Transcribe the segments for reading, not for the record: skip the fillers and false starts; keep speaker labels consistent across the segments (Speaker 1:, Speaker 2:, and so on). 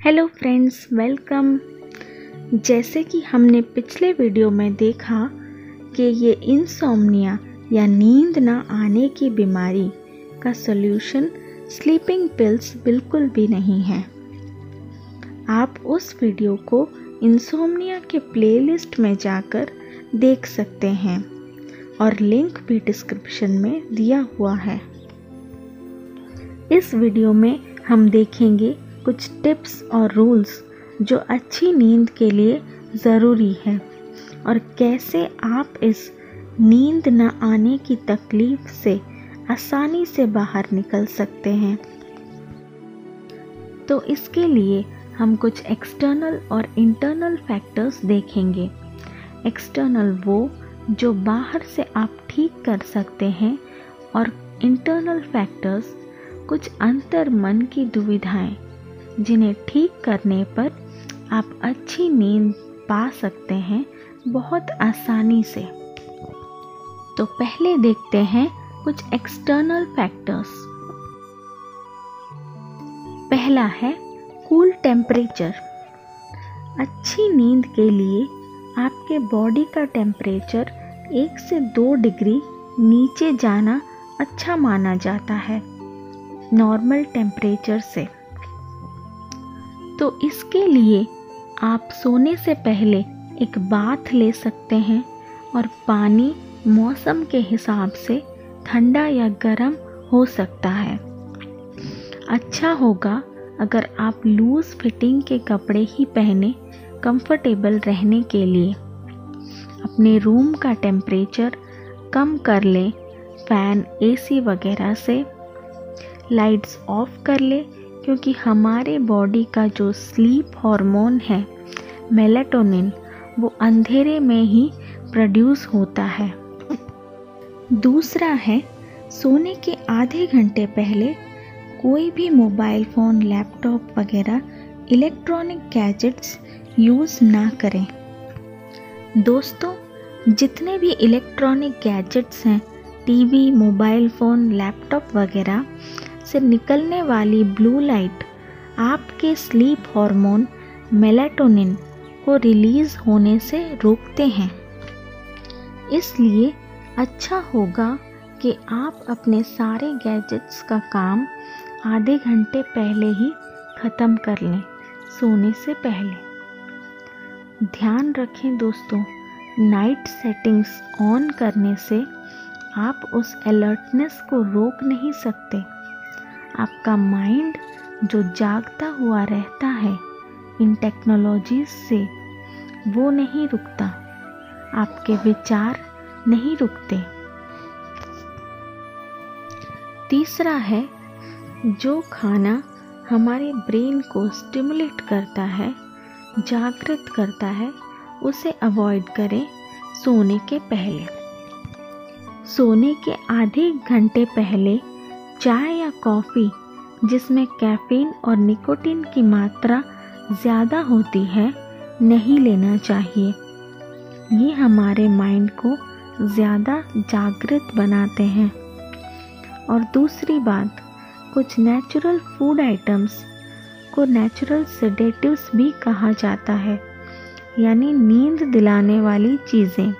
Speaker 1: Hello friends, welcome. जैसे कि हमने पिछले वीडियो में देखा कि ये इंसोम्निया या नींद ना आने की बीमारी का सॉल्यूशन स्लीपिंग पिल्स बिल्कुल भी नहीं है। आप उस वीडियो को इंसोम्निया के प्लेलिस्ट में जाकर देख सकते हैं और लिंक भी डिस्क्रिप्शन में दिया हुआ है। इस वीडियो में हम देखेंगे कुछ टिप्स और रूल्स जो अच्छी नींद के लिए ज़रूरी है और कैसे आप इस नींद न आने की तकलीफ़ से आसानी से बाहर निकल सकते हैं। तो इसके लिए हम कुछ एक्सटर्नल और इंटरनल फैक्टर्स देखेंगे। एक्सटर्नल वो जो बाहर से आप ठीक कर सकते हैं और इंटरनल फैक्टर्स कुछ अंतर मन की दुविधाएं जिन्हें ठीक करने पर आप अच्छी नींद पा सकते हैं बहुत आसानी से। तो पहले देखते हैं कुछ एक्सटर्नल फैक्टर्स। पहला है कूल टेम्परेचर। अच्छी नींद के लिए आपके बॉडी का टेम्परेचर 1 से 2 डिग्री नीचे जाना अच्छा माना जाता है नॉर्मल टेम्परेचर से। तो इसके लिए आप सोने से पहले एक बाथ ले सकते हैं और पानी मौसम के हिसाब से ठंडा या गर्म हो सकता है। अच्छा होगा अगर आप लूज फिटिंग के कपड़े ही पहने कंफर्टेबल रहने के लिए। अपने रूम का टेम्परेचर कम कर लें फैन, एसी वगैरह से। लाइट्स ऑफ कर ले क्योंकि हमारे बॉडी का जो स्लीप हार्मोन है मेलाटोनिन, वो अंधेरे में ही प्रोड्यूस होता है। दूसरा है सोने के आधे घंटे पहले कोई भी मोबाइल फ़ोन, लैपटॉप वगैरह इलेक्ट्रॉनिक गैजेट्स यूज़ ना करें। दोस्तों, जितने भी इलेक्ट्रॉनिक गैजेट्स हैं, टीवी, मोबाइल फ़ोन, लैपटॉप वगैरह से निकलने वाली ब्लू लाइट आपके स्लीप हार्मोन मेलाटोनिन को रिलीज़ होने से रोकते हैं। इसलिए अच्छा होगा कि आप अपने सारे गैजेट्स का काम आधे घंटे पहले ही ख़त्म कर लें सोने से पहले। ध्यान रखें दोस्तों, नाइट सेटिंग्स ऑन करने से आप उस अलर्टनेस को रोक नहीं सकते। आपका माइंड जो जागता हुआ रहता है इन टेक्नोलॉजीज से, वो नहीं रुकता। आपके विचार नहीं रुकते। तीसरा है जो खाना हमारे ब्रेन को स्टिमुलेट करता है, जागृत करता है, उसे अवॉइड करें सोने के पहले। सोने के आधे घंटे पहले चाय या कॉफ़ी जिसमें कैफ़ीन और निकोटीन की मात्रा ज़्यादा होती है नहीं लेना चाहिए। ये हमारे माइंड को ज़्यादा जागृत बनाते हैं। और दूसरी बात, कुछ नेचुरल फूड आइटम्स को नेचुरल सेडेटिव्स भी कहा जाता है, यानी नींद दिलाने वाली चीज़ें।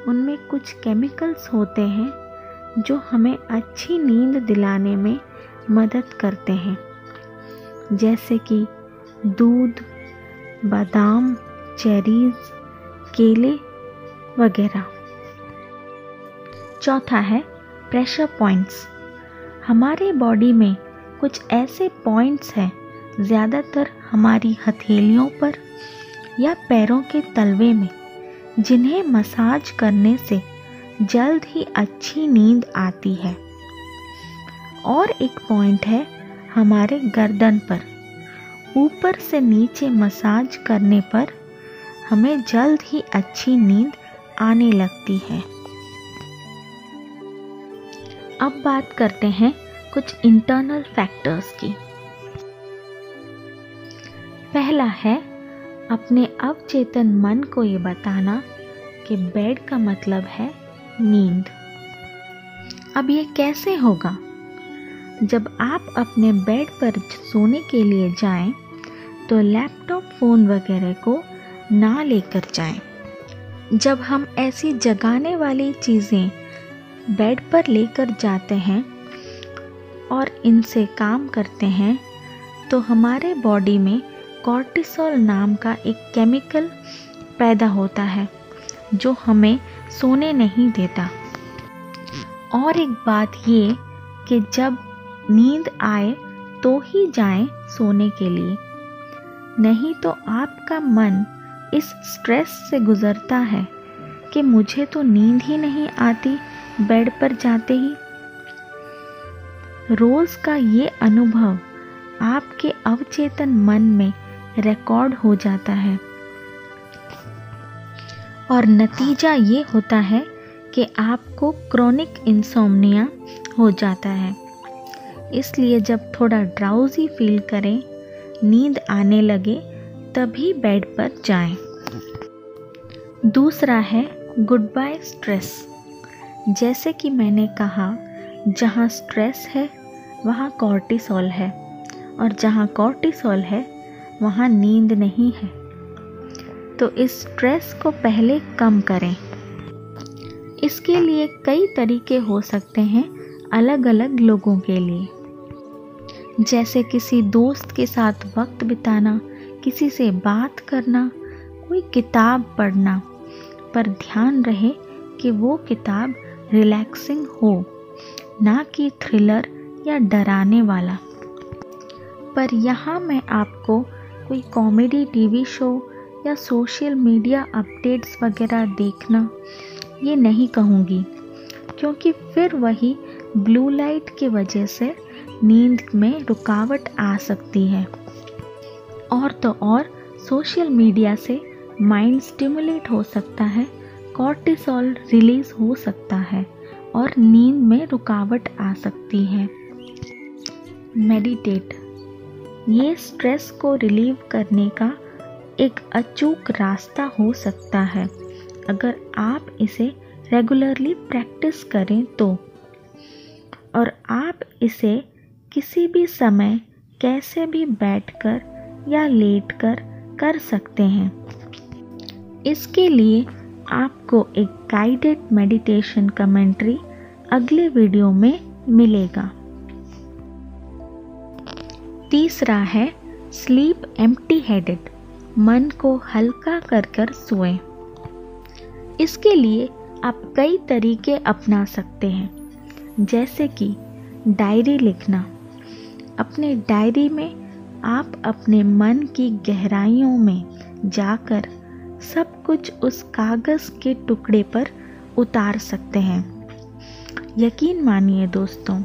Speaker 1: उनमें कुछ केमिकल्स होते हैं जो हमें अच्छी नींद दिलाने में मदद करते हैं, जैसे कि दूध, बादाम, चेरीज, केले वगैरह। चौथा है प्रेशर पॉइंट्स। हमारे बॉडी में कुछ ऐसे पॉइंट्स हैं, ज़्यादातर हमारी हथेलियों पर या पैरों के तलवे में, जिन्हें मसाज करने से जल्द ही अच्छी नींद आती है। और एक पॉइंट है हमारे गर्दन पर। ऊपर से नीचे मसाज करने पर हमें जल्द ही अच्छी नींद आने लगती है। अब बात करते हैं कुछ इंटरनल फैक्टर्स की। पहला है अपने अवचेतन मन को ये बताना कि बेड का मतलब है नींद। अब ये कैसे होगा? जब आप अपने बेड पर सोने के लिए जाएं, तो लैपटॉप, फ़ोन वगैरह को ना लेकर जाएं। जब हम ऐसी जगाने वाली चीज़ें बेड पर लेकर जाते हैं और इनसे काम करते हैं तो हमारे बॉडी में कॉर्टिसोल नाम का एक केमिकल पैदा होता है जो हमें सोने नहीं देता। और एक बात ये कि जब नींद आए तो ही जाएं सोने के लिए, नहीं तो आपका मन इस स्ट्रेस से गुजरता है कि मुझे तो नींद ही नहीं आती बेड पर जाते ही। रोज का ये अनुभव आपके अवचेतन मन में रिकॉर्ड हो जाता है और नतीजा ये होता है कि आपको क्रोनिक इंसोम्निया हो जाता है। इसलिए जब थोड़ा ड्राउजी फील करें, नींद आने लगे, तभी बेड पर जाएं। दूसरा है गुड बाय स्ट्रेस। जैसे कि मैंने कहा, जहाँ स्ट्रेस है वहाँ कॉर्टिसोल है और जहाँ कॉर्टिसोल है वहाँ नींद नहीं है। तो इस स्ट्रेस को पहले कम करें। इसके लिए कई तरीके हो सकते हैं अलग अलग लोगों के लिए, जैसे किसी दोस्त के साथ वक्त बिताना, किसी से बात करना, कोई किताब पढ़ना, पर ध्यान रहे कि वो किताब रिलैक्सिंग हो, ना कि थ्रिलर या डराने वाला। पर यहाँ मैं आपको कोई कॉमेडी टीवी शो या सोशल मीडिया अपडेट्स वगैरह देखना ये नहीं कहूँगी, क्योंकि फिर वही ब्लू लाइट की वजह से नींद में रुकावट आ सकती है। और तो और सोशल मीडिया से माइंड स्टिमुलेट हो सकता है, कॉर्टिसोल रिलीज हो सकता है और नींद में रुकावट आ सकती है। मेडिटेट, ये स्ट्रेस को रिलीव करने का एक अचूक रास्ता हो सकता है अगर आप इसे रेगुलरली प्रैक्टिस करें तो। और आप इसे किसी भी समय कैसे भी बैठकर या लेटकर कर सकते हैं। इसके लिए आपको एक गाइडेड मेडिटेशन कमेंट्री अगले वीडियो में मिलेगा। तीसरा है स्लीप एम्प्टी हेडेड, मन को हल्का कर कर सोएं। इसके लिए आप कई तरीके अपना सकते हैं, जैसे कि डायरी लिखना। अपने डायरी में आप अपने मन की गहराइयों में जाकर सब कुछ उस कागज़ के टुकड़े पर उतार सकते हैं। यकीन मानिए दोस्तों,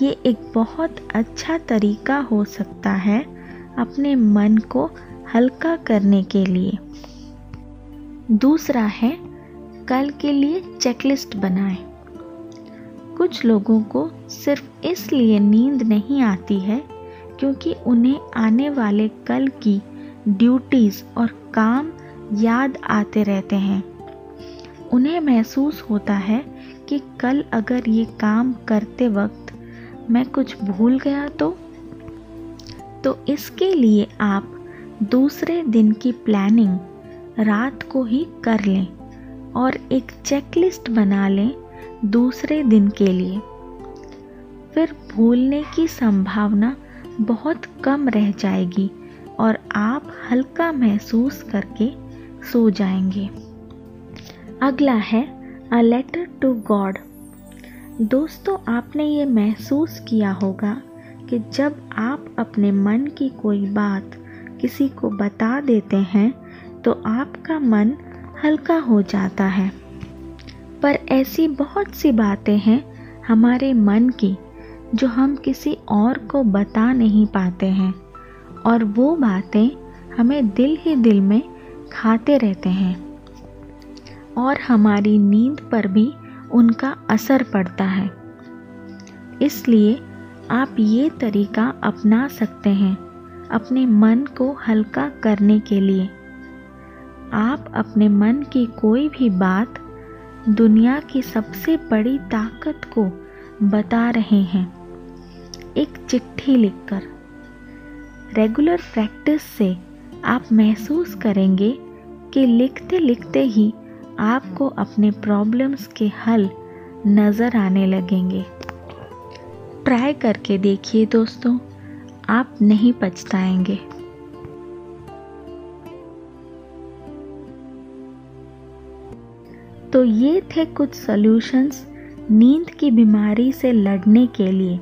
Speaker 1: ये एक बहुत अच्छा तरीका हो सकता है अपने मन को हल्का करने के लिए। दूसरा है कल के लिए चेकलिस्ट बनाएं। कुछ लोगों को सिर्फ इसलिए नींद नहीं आती है क्योंकि उन्हें आने वाले कल की ड्यूटीज़ और काम याद आते रहते हैं। उन्हें महसूस होता है कि कल अगर ये काम करते वक्त मैं कुछ भूल गया तो इसके लिए आप दूसरे दिन की प्लानिंग रात को ही कर लें और एक चेकलिस्ट बना लें दूसरे दिन के लिए। फिर भूलने की संभावना बहुत कम रह जाएगी और आप हल्का महसूस करके सो जाएंगे। अगला है अ लेटर टू गॉड। दोस्तों, आपने ये महसूस किया होगा कि जब आप अपने मन की कोई बात किसी को बता देते हैं तो आपका मन हल्का हो जाता है। पर ऐसी बहुत सी बातें हैं हमारे मन की जो हम किसी और को बता नहीं पाते हैं और वो बातें हमें दिल ही दिल में खाते रहते हैं और हमारी नींद पर भी उनका असर पड़ता है। इसलिए आप ये तरीका अपना सकते हैं अपने मन को हल्का करने के लिए। आप अपने मन की कोई भी बात दुनिया की सबसे बड़ी ताकत को बता रहे हैं, एक चिट्ठी लिखकर। रेगुलर प्रैक्टिस से आप महसूस करेंगे कि लिखते लिखते ही आपको अपने प्रॉब्लम्स के हल नज़र आने लगेंगे। ट्राई करके देखिए दोस्तों, आप नहीं पछताएंगे। तो ये थे कुछ सॉल्यूशंस नींद की बीमारी से लड़ने के लिए।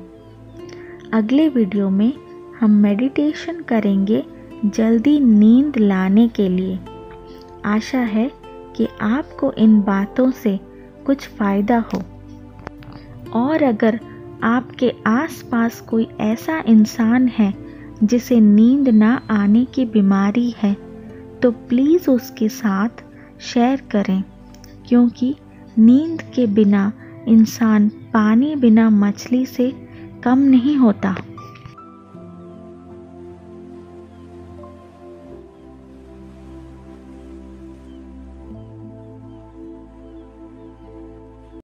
Speaker 1: अगले वीडियो में हम मेडिटेशन करेंगे जल्दी नींद लाने के लिए। आशा है कि आपको इन बातों से कुछ फ़ायदा हो। और अगर आपके आसपास कोई ऐसा इंसान है जिसे नींद ना आने की बीमारी है, तो प्लीज़ उसके साथ शेयर करें, क्योंकि नींद के बिना इंसान पानी बिना मछली से कम नहीं होता।